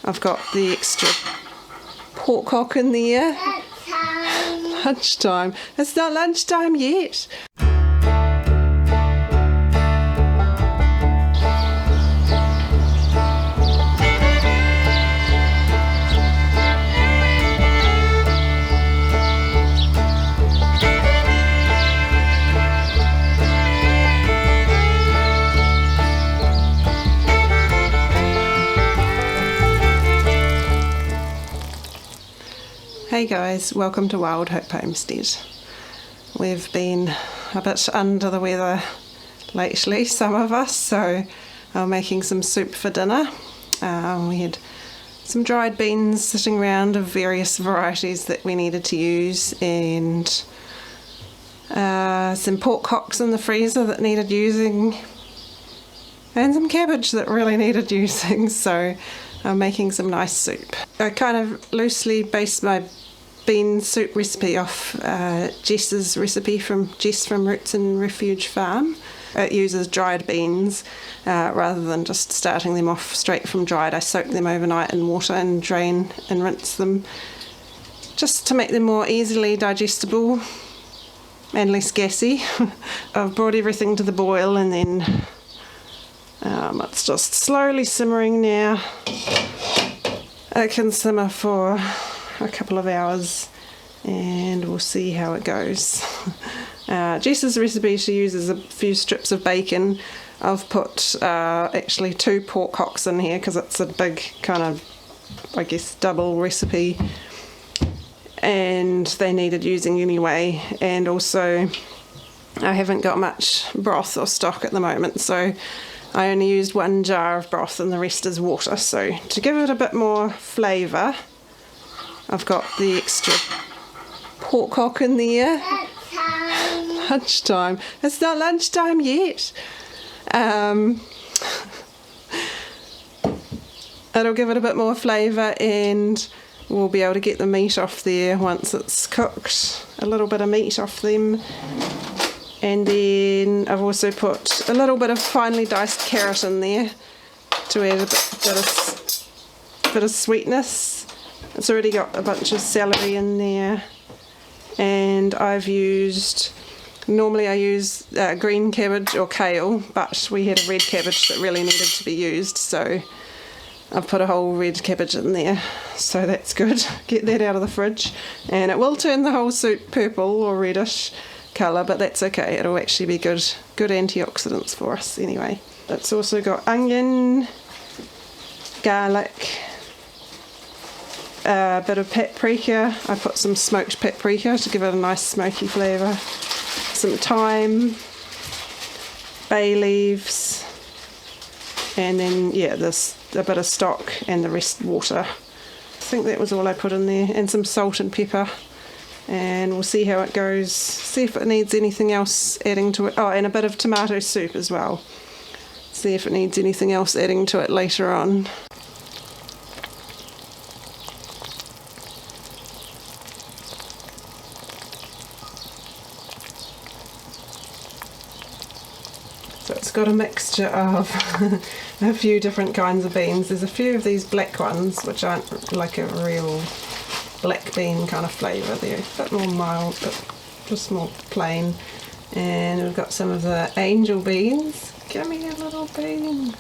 I've got the extra pork hock in there. Lunchtime. It's not lunchtime yet. Hey guys, welcome to Wild Hope Homestead. We've been a bit under the weather lately, some of us, so I'm making some soup for dinner. We had some dried beans sitting around of various varieties that we needed to use, and some pork hocks in the freezer that needed using, and some cabbage that really needed using, so I'm making some nice soup. I kind of loosely based my bean soup recipe off Jess's recipe from Jess from Roots and Refuge Farm. It uses dried beans rather than just starting them off straight from dried. I soak them overnight in water and drain and rinse them just to make them more easily digestible and less gassy. I've brought everything to the boil, and then it's just slowly simmering now. It can simmer for a couple of hours and we'll see how it goes. Jess's recipe, she uses a few strips of bacon. I've put actually 2 pork hocks in here because it's a big kind of, I guess, double recipe, and they needed using anyway. And also I haven't got much broth or stock at the moment, so I only used 1 jar of broth and the rest is water. So to give it a bit more flavour, I've got the extra pork hock in there. Lunchtime. It's not lunchtime yet. It'll give it a bit more flavour, and we'll be able to get the meat off there once it's cooked. A little bit of meat off them. And then I've also put a little bit of finely diced carrot in there to add a bit of sweetness. It's already got a bunch of celery in there, and I've used, normally I use green cabbage or kale, but we had a red cabbage that really needed to be used, so I've put a whole red cabbage in there, so that's good. Get that out of the fridge, and it will turn the whole soup purple or reddish colour, but that's okay, it'll actually be good antioxidants for us anyway. It's also got onion, garlic, a bit of paprika. I put some smoked paprika to give it a nice smoky flavour, some thyme, bay leaves, and then there's a bit of stock and the rest water. I think that was all I put in there, and some salt and pepper, and we'll see how it goes, see if it needs anything else adding to it. Oh, and a bit of tomato soup as well, see if it needs anything else adding to it later on. So it's got a mixture of a few different kinds of beans. There's a few of these black ones which aren't like a real black bean kind of flavour. They're a bit more mild, but just more plain. And we've got some of the angel beans. Give me a little bean.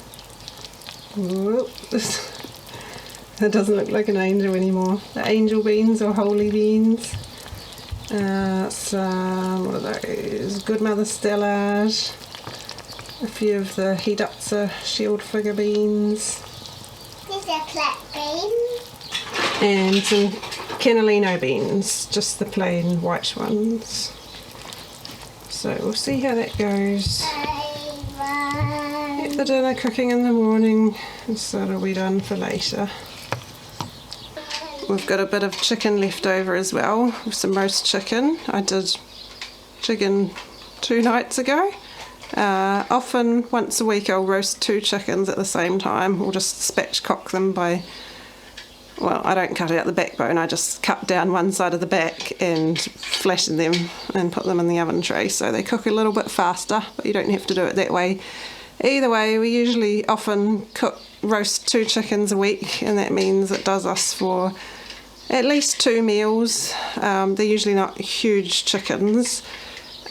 Whoop. It doesn't look like an angel anymore. The angel beans or holy beans. Some, what are those? Good Mother Stellage. A few of the Hidatsa shield figure beans. This is a black bean. And some cannellino beans, just the plain white ones. So we'll see how that goes. Get the dinner cooking in the morning, so it'll be done for later. We've got a bit of chicken left over as well, some roast chicken. I did chicken 2 nights ago. Often once a week I'll roast 2 chickens at the same time, or just spatchcock them by, well, I don't cut out the backbone, I just cut down one side of the back and flatten them and put them in the oven tray, so they cook a little bit faster, but you don't have to do it that way. Either way, we usually often roast 2 chickens a week, and that means it does us for at least 2 meals. They're usually not huge chickens.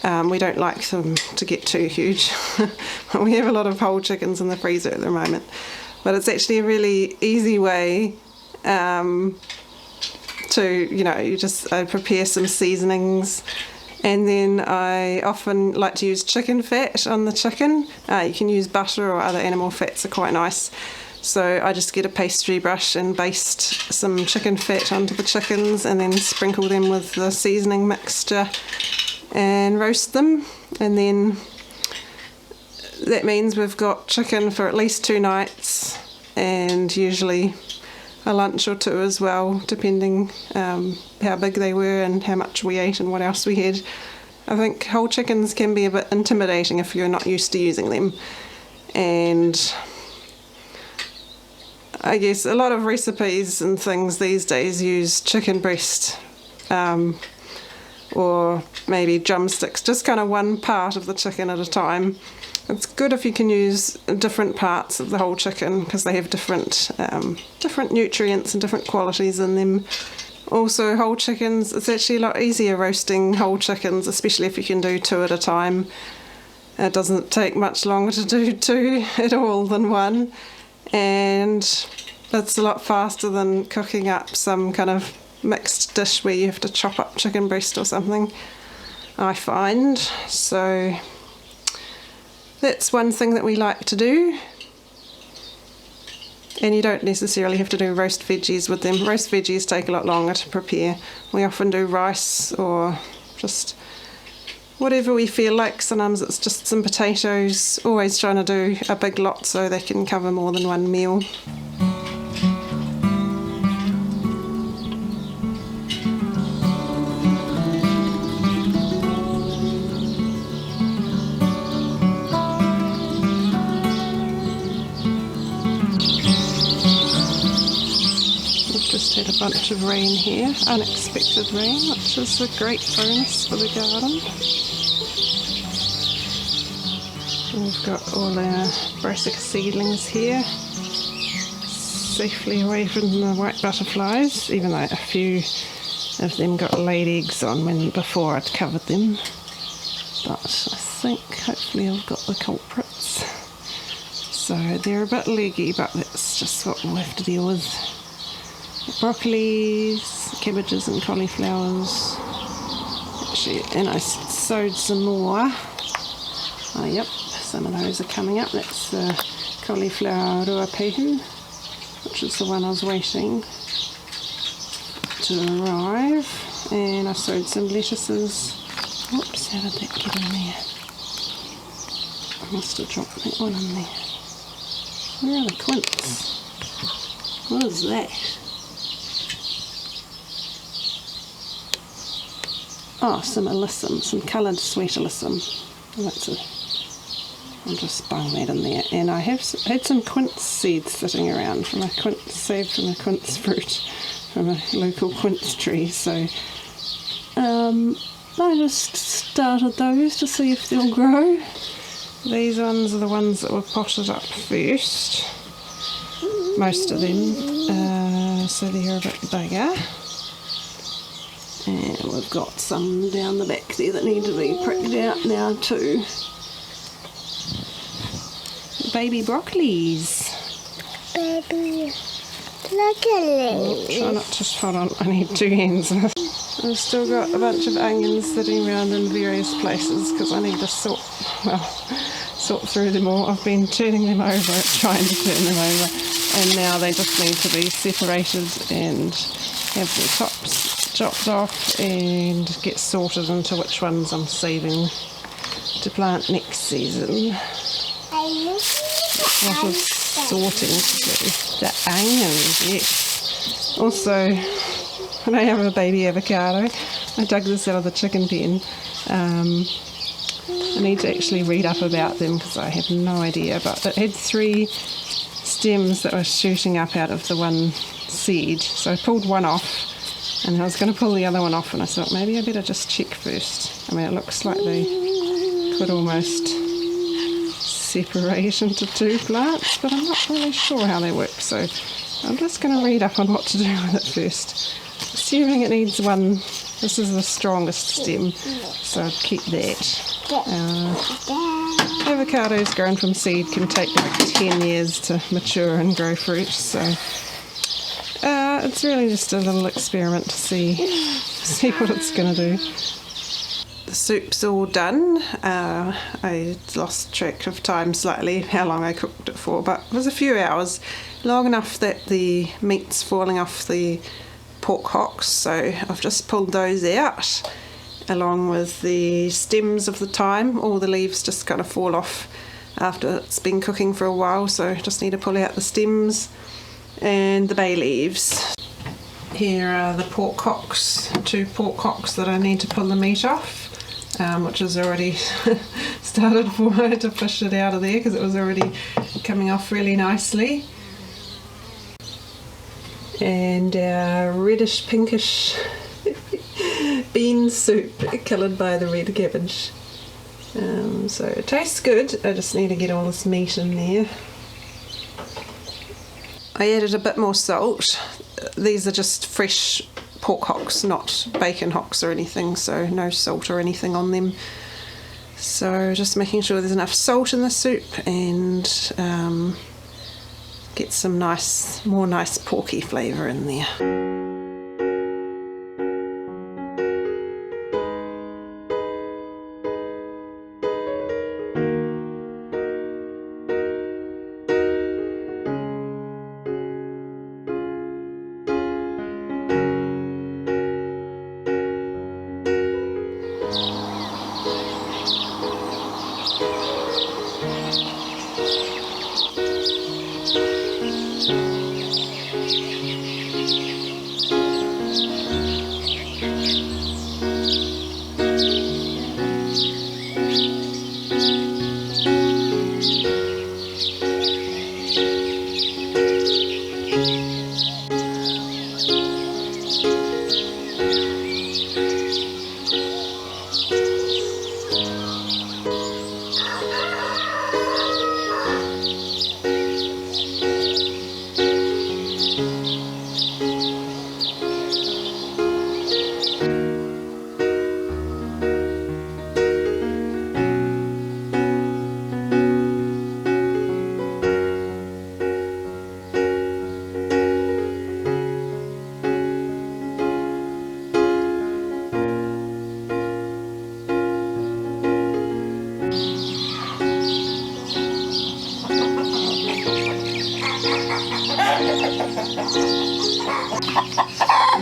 We don't like them to get too huge. We have a lot of whole chickens in the freezer at the moment, but it's actually a really easy way to, you just prepare some seasonings, and then I often like to use chicken fat on the chicken. You can use butter or other animal fats, are quite nice. So I just get a pastry brush and baste some chicken fat onto the chickens, and then sprinkle them with the seasoning mixture and roast them. And then that means we've got chicken for at least 2 nights, and usually a lunch or 2 as well, depending how big they were and how much we ate and what else we had. I think whole chickens can be a bit intimidating if you're not used to using them, and I guess a lot of recipes and things these days use chicken breast or maybe drumsticks, just kind of one part of the chicken at a time. It's good if you can use different parts of the whole chicken, because they have different nutrients and different qualities in them. Also, whole chickens, it's actually a lot easier roasting whole chickens, especially if you can do 2 at a time. It doesn't take much longer to do 2 at all than 1, and it's a lot faster than cooking up some kind of mixed dish where you have to chop up chicken breast or something, I find. So that's one thing that we like to do. And you don't necessarily have to do roast veggies with them. Roast veggies take a lot longer to prepare. We often do rice or just whatever we feel like. Sometimes it's just some potatoes, always trying to do a big lot so they can cover more than 1 meal. Just had a bunch of rain here, unexpected rain, which is a great bonus for the garden. We've got all our brassica seedlings here, safely away from the white butterflies, even though a few of them got laid eggs on before I'd covered them. But I think hopefully I've got the culprits. So they're a bit leggy, but that's just what we'll have to deal with. Broccolis, cabbages and cauliflowers. Actually, and I sowed some more. Oh yep, some of those are coming up. That's the cauliflower ruapehu, which is the one I was waiting to arrive. And I sowed some lettuces. Whoops, how did that get in there? I must have dropped that one in there. Where are the quince? What is that? Oh, some alyssum, some coloured sweet alyssum. I'll just bung that in there. And I have had some quince seeds sitting around saved from a quince fruit from a local quince tree. So I just started those to see if they'll grow. These ones are the ones that were potted up first. Most of them, so they're a bit bigger. And we've got some down the back there that need to be pricked out now too. Baby broccolis. Baby broccolis. Try not to, hold on, I need 2 hands. I've still got a bunch of onions sitting around in various places because I need to sort through them all. I've been turning them over, trying to turn them over, and now they just need to be separated and have their tops chopped off and get sorted into which ones I'm saving to plant next season. A lot of sorting to do. The onions, yes. Also, when I have a baby avocado, I dug this out of the chicken pen. I need to actually read up about them because I have no idea, but it had 3 stems that were shooting up out of the one seed, so I pulled one off and I was going to pull the other one off, and I thought maybe I better just check first. I mean, it looks like they could almost separate into two plants, but I'm not really sure how they work, so I'm just going to read up on what to do with it first. Assuming it needs one, this is the strongest stem, so I'd keep that. Avocados grown from seed can take like 10 years to mature and grow fruit, so it's really just a little experiment to see what it's going to do. The soup's all done. I lost track of time slightly, how long I cooked it for, but it was a few hours, long enough that the meat's falling off the pork hocks, so I've just pulled those out along with the stems of the thyme. All the leaves just kind of fall off after it's been cooking for a while, so I just need to pull out the stems and the bay leaves. Here are the pork hocks, 2 pork hocks that I need to pull the meat off, which has already started for me to push it out of there because it was already coming off really nicely. And our reddish pinkish bean soup coloured by the red cabbage. So it tastes good, I just need to get all this meat in there. I added a bit more salt. These are just fresh pork hocks, not bacon hocks or anything, so no salt or anything on them. So just making sure there's enough salt in the soup and get some more nice porky flavour in there.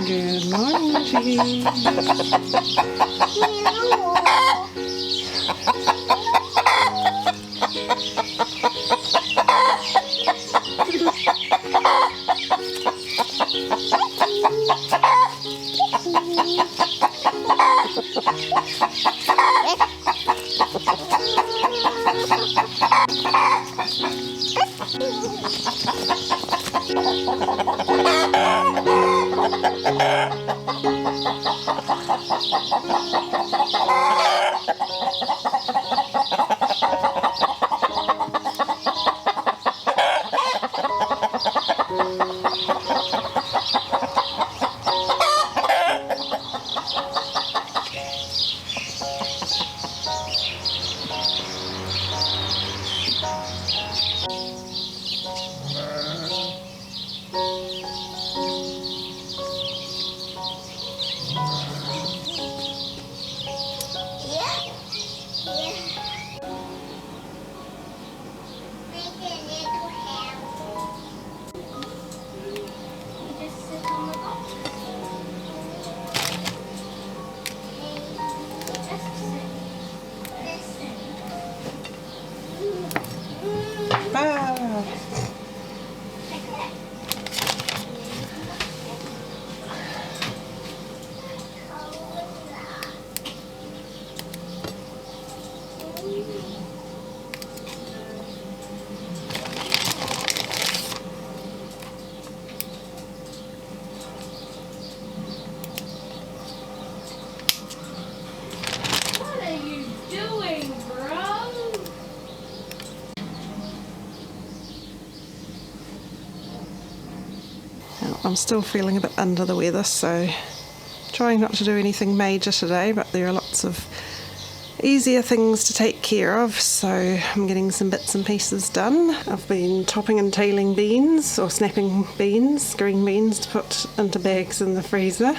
Good morning, Chicky. I'm still feeling a bit under the weather, so trying not to do anything major today, but there are lots of easier things to take care of, so I'm getting some bits and pieces done. I've been topping and tailing beans, or snapping beans, green beans, to put into bags in the freezer.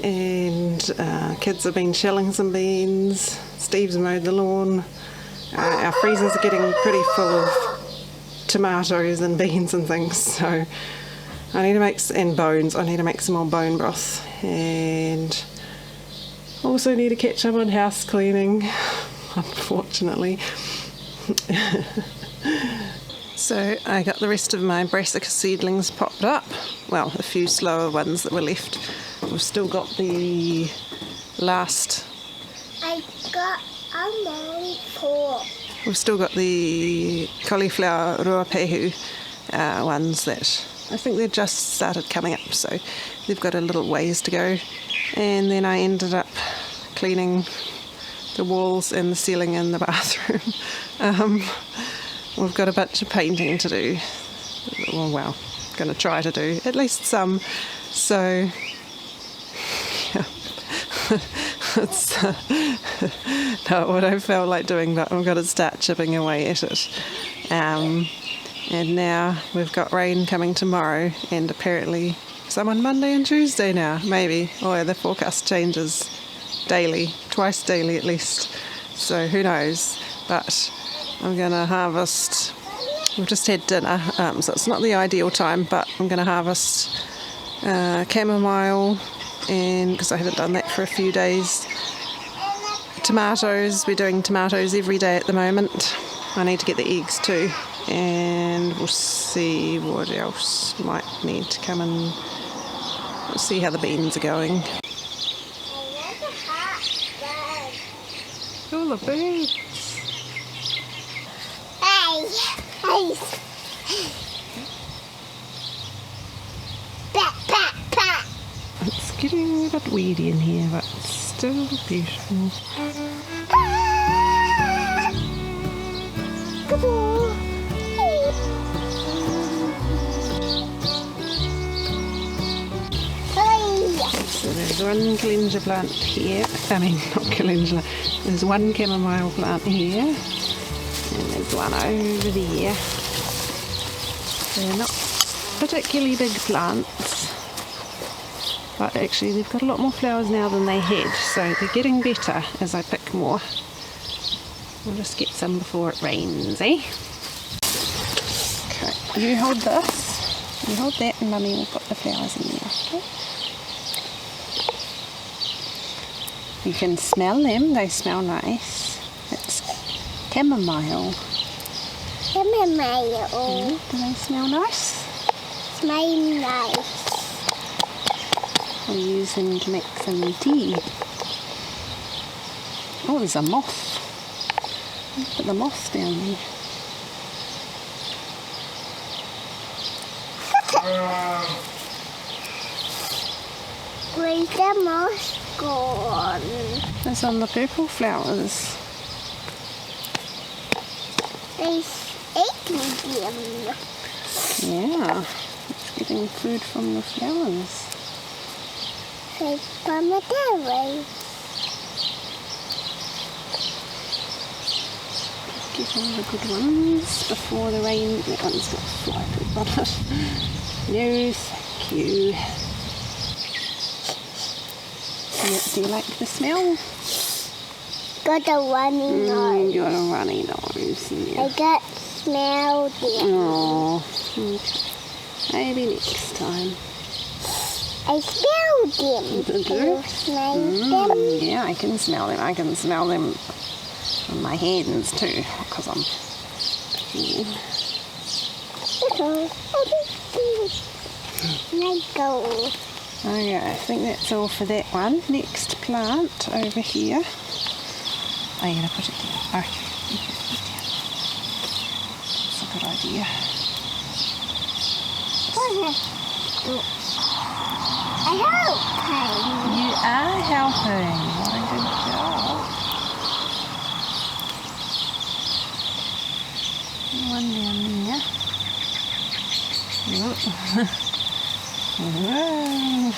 And kids have been shelling some beans. Steve's mowed the lawn. Our freezers are getting pretty full of tomatoes and beans and things, so I need to make, and bones, I need to make some more bone broth, and also need to catch up on house cleaning, unfortunately. So I got the rest of my brassica seedlings popped up, well, a few slower ones that were left. We've still got the last, I got a lollipop. we've still got the cauliflower ruapehu ones that I think they've just started coming up, so they've got a little ways to go. And then I ended up cleaning the walls and the ceiling in the bathroom. We've got a bunch of painting to do. Well, going to try to do at least some. So, yeah, it's not what I felt like doing, but I've got to start chipping away at it. And now we've got rain coming tomorrow, and apparently some on Monday and Tuesday now, maybe. Or the forecast changes daily, twice daily at least. So who knows? But I'm going to harvest. We've just had dinner, so it's not the ideal time, but I'm going to harvest chamomile, and because I haven't done that for a few days. Tomatoes, we're doing tomatoes every day at the moment. I need to get the eggs too, and we'll see what else might need to come and we'll see how the beans are going. All the birds. Hey. Pat, pat, pat. It's getting a bit weedy in here, but it's still beautiful. Good boy. So there's one calendula plant here, not calendula, there's one chamomile plant here, and there's one over there. They're not particularly big plants, but actually they've got a lot more flowers now than they had, so they're getting better as I pick more. We'll just get some before it rains, eh? Okay, you hold this, you hold that, and Mummy will put the flowers in there, okay? You can smell them, they smell nice. It's chamomile. Chamomile. Do they smell nice? Smell nice. We'll use them to make some tea. Oh, there's a moth. Put the moth down there. Where's the moss gone? It's on the purple flowers. It's eating them. Yeah, it's getting food from the flowers. It's pomegranate. Get all the good ones before the rain. That one's got fly poop on it. No, thank you. Do you like the smell? Got a runny nose. You got a runny nose. Yeah. I got smell them. Oh, okay. Maybe next time. I smell them. Did Do you? you smell them? Yeah, I can smell them. I can smell them on my hands too, because I'm. Let go. Okay, I think that's all for that one. Next plant over here. I'm going to put it down. Okay, you can put it down. That's a good idea. I help. You are helping. What a good job. One down there. Yep. Wow.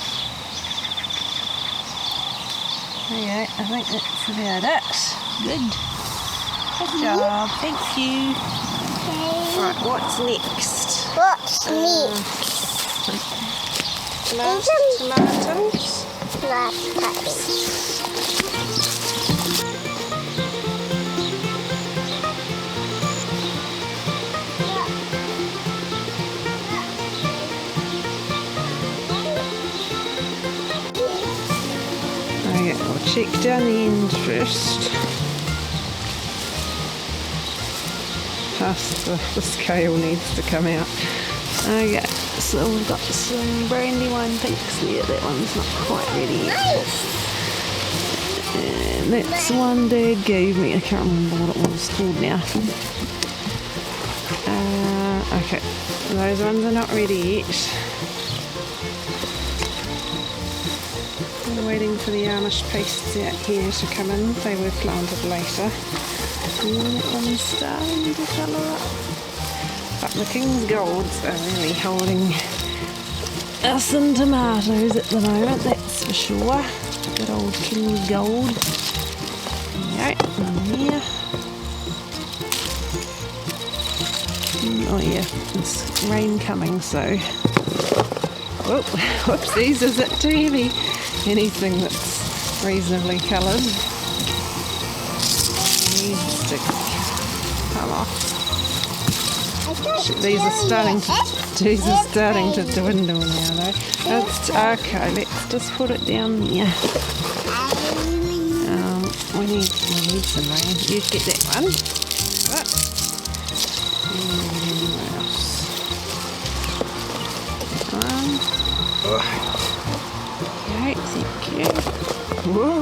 Okay, I think that's about it. Good. Good job, thank you. Okay. Right, what's next? What's next? Tomatoes. Okay, we'll check down the end first. Past the scale needs to come out. Okay, so we've got some Brandywine pinks there. That one's not quite ready yet. And that's one Dad gave me. I can't remember what it was called now. Okay, those ones are not ready yet. We're waiting for the Amish pastes out here to come in. They were planted later. And that one's starting to colour up. But the King's Golds are really holding us in tomatoes at the moment, that's for sure. Good old King's Gold. Okay, one here. Oh yeah, it's rain coming, so... Oh, whoopsies, is it too heavy? Anything that's reasonably coloured needs to come off. These are starting to dwindle now though. That's okay, let's just put it down there. We need some rain. You get that one. What else? Okay, thank you. Whoa!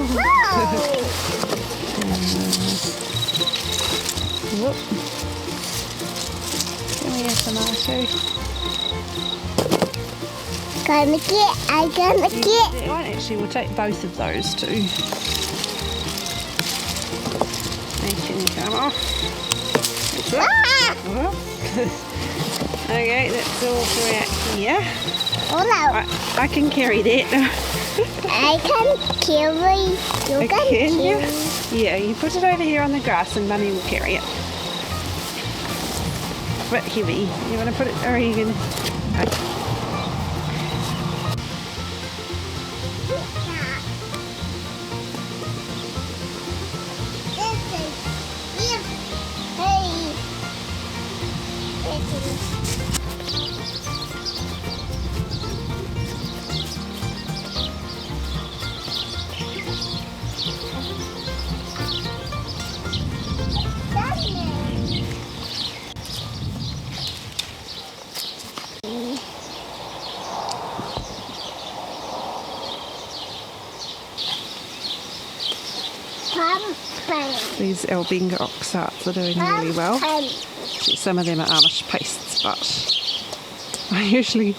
Whoop. Give me a tomato. I'm gonna get. That one, actually, we'll take both of those too. They can come off. That's it. Okay, that's all for out here. Oh no. I can carry that. I can carry. You can carry. Yeah, you put it over here on the grass and Mummy will carry it. A bit heavy. You want to put it, or you can... These Albinga oxarts are doing really well. Some of them are Amish pastes, but I usually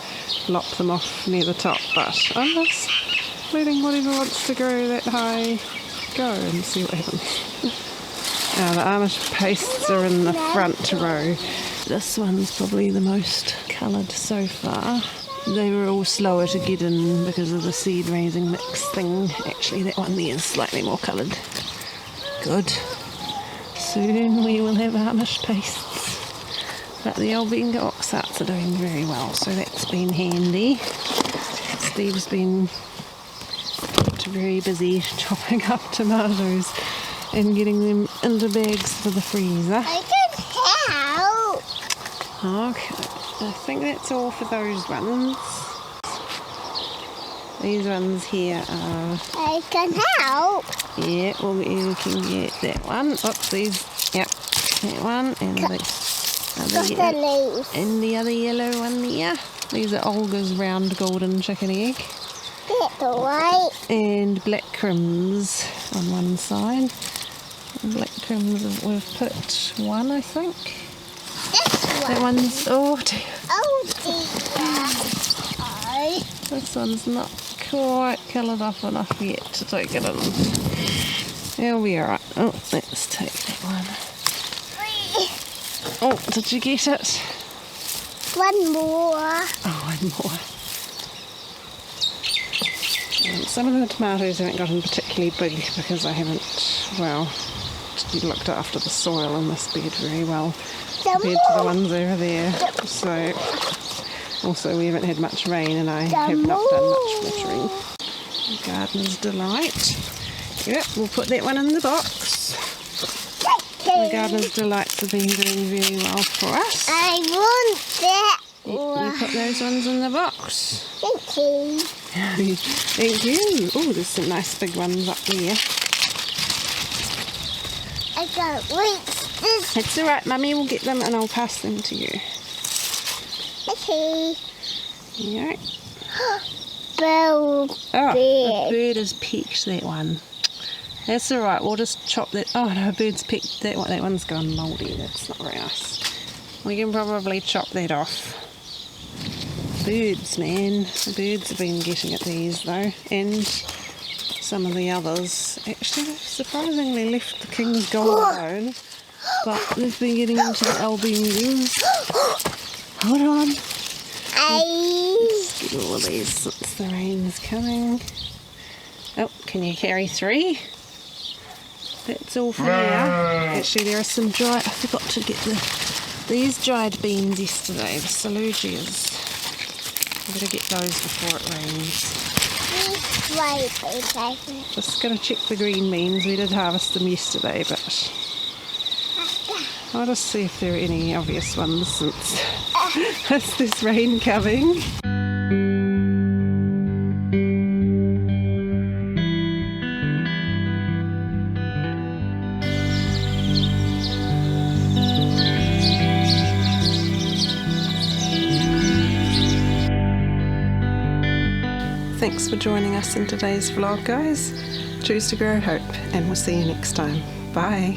lop them off near the top, but I'm just letting whatever wants to grow that high go and see what happens. Now the Amish pastes are in the front row. This one's probably the most coloured so far. They were all slower to get in because of the seed raising mix thing. Actually that one there is slightly more coloured. Good. Soon we will have Amish pastes. But the Albinga oxarts are doing very well, so that's been handy. Steve's been kept very busy chopping up tomatoes and getting them into bags for the freezer. I can help. Okay, I think that's all for those ones. These ones here are... I can help. Yeah, well, you can get that one. Oopsies. Yep, that one. And the other yellow one there. These are Olga's round golden chicken egg. That's white. And black crumbs on one side. And black crumbs, we've put one, I think. This one. That one's... Oh dear. Oh dear. This one's not quite coloured up enough yet to take it in. It'll be alright. Oh, let's take that one. Oh, did you get it? One more. Oh, one more. some of the tomatoes haven't gotten particularly big because I haven't, well, looked after the soil in this bed very well compared to the ones over there. So, also we haven't had much rain and I have not done much watering. Gardener's Delight. Yep, we'll put that one in the box. The Gardener's Delights have been doing very well for us. I want that. You put those ones in the box. Thank you. Thank you. Oh, there's some nice big ones up there. I can't wait. This. It's alright, Mummy will get them and I'll pass them to you. Okay. Yeah. Bill. Oh, a bird has pecked that one. That's alright, we'll just chop that. Oh no, a bird's pecked that one. That one's gone mouldy. That's not very nice. We can probably chop that off. Birds, man. The birds have been getting at these though, and some of the others. Actually, they've surprisingly left the king's gold alone, but they've been getting into the albinos. Hold on. Let's get all of these since the rain's coming. Oh, can you carry 3? That's all for now. Actually, there are some dry. I forgot to get these dried beans yesterday. The saluggias. I'm going to get those before it rains. Just going to check the green beans. We did harvest them yesterday, but I'll just see if there are any obvious ones since it's this rain coming. Thanks for joining us in today's vlog, guys. Choose to grow hope, and we'll see you next time. Bye.